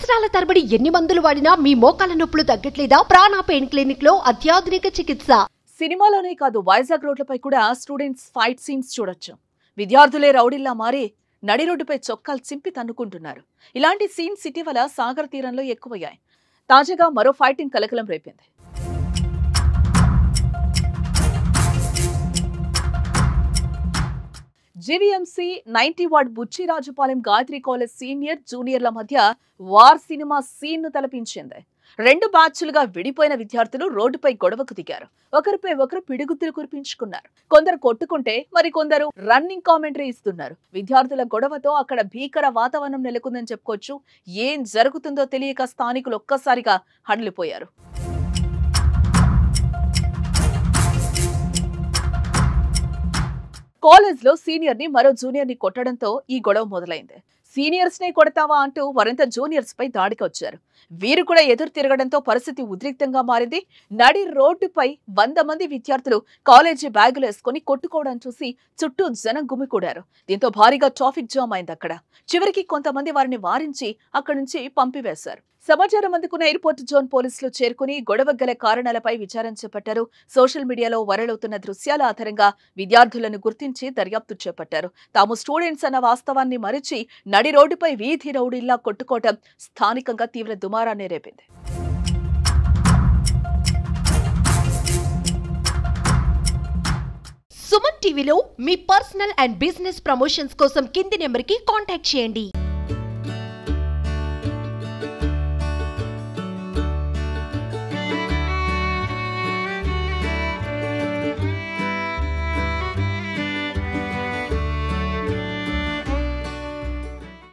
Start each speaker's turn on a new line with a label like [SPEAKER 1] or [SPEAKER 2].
[SPEAKER 1] సంవత్సరాల తరబడి ఎన్ని మందులు వాడినా మీ మోకాల నొప్పులు తగ్గట్లేదా? ప్రాణ పెయిన్ క్లినిక్ లో అత్యాధునిక చికిత్స.
[SPEAKER 2] సినిమాలోనే కాదు, వైజాగ్ రోడ్లపై కూడా స్టూడెంట్స్ ఫైట్ సీన్స్ చూడొచ్చు. విద్యార్థులే రౌడీల్లా మారి నడి రోడ్డుపై చొక్కాలు చింపి తన్నుకుంటున్నారు. ఇలాంటి సీన్స్ ఇటీవల సాగర్ తీరంలో ఎక్కువయ్యాయి. తాజాగా మరో ఫైటింగ్ కలకలం రేపింది. GVMC 90 ward Buchirajupalem Gayatri college senior జూనియర్ల మధ్య వార్ సినిమా సీన్ ను తలపించింది. రెండు బ్యాచ్లుగా విడిపోయిన విద్యార్థులు రోడ్డుపై గొడవకు దిగారు. ఒకరిపై ఒకరు పిడిగుద్దులు కురిపించుకున్నారు. కొందరు కొట్టుకుంటే మరికొందరు రన్నింగ్ కామెంటరీ ఇస్తున్నారు. విద్యార్థుల గొడవతో అక్కడ భీకర వాతావరణం నెలకొందని చెప్పుకోవచ్చు. ఏం జరుగుతుందో తెలియక స్థానికులు ఒక్కసారిగా హడలిపోయారు. కాలేజ్ లో సీనియర్ ని మరో జూనియర్ ని కొట్టడంతో ఈ గొడవ మొదలైంది. సీనియర్స్ నే కొడతావా అంటూ వారంత జూనియర్స్ పై దాడికి వచ్చారు. వీరు కూడా ఎదురు తిరగడంతో పరిస్థితి ఉద్రిక్తంగా మారింది. నడి రోడ్డుపై 100 మంది విద్యార్థులు కాలేజీ బ్యాగులు వేసుకుని కొట్టుకోవడం చూసి చుట్టూ జనం గుమికూడారు. దీంతో భారీగా ట్రాఫిక్ జామ్ అయింది అక్కడ. చివరికి కొంతమంది వారిని వారించి అక్కడి నుంచి పంపివేశారు. సమాచారం అందుకున్న ఎయిర్పోర్ట్ జోన్ పోలీసులు చేరుకుని గొడవ గల కారణాలపై విచారణ చేపట్టారు. సోషల్ మీడియాలో వైరల్ అవుతున్న దృశ్యాల ఆధారంగా విద్యార్థులను గుర్తించి దర్యాప్తు చేపట్టారు. తాము స్టూడెంట్స్ అన్న వాస్తవాన్ని మరిచి నడి రోడ్డుపై వీధి రౌడీల్లా కొట్టుకోవడం స్థానికంగా తీవ్ర దుమారాన్ని రేపింది.
[SPEAKER 1] సుమన్ టీవీలో మీ పర్సనల్ అండ్ బిజినెస్ ప్రమోషన్స్ కోసం కింది నెంబర్కి కాంటాక్ట్ చేయండి.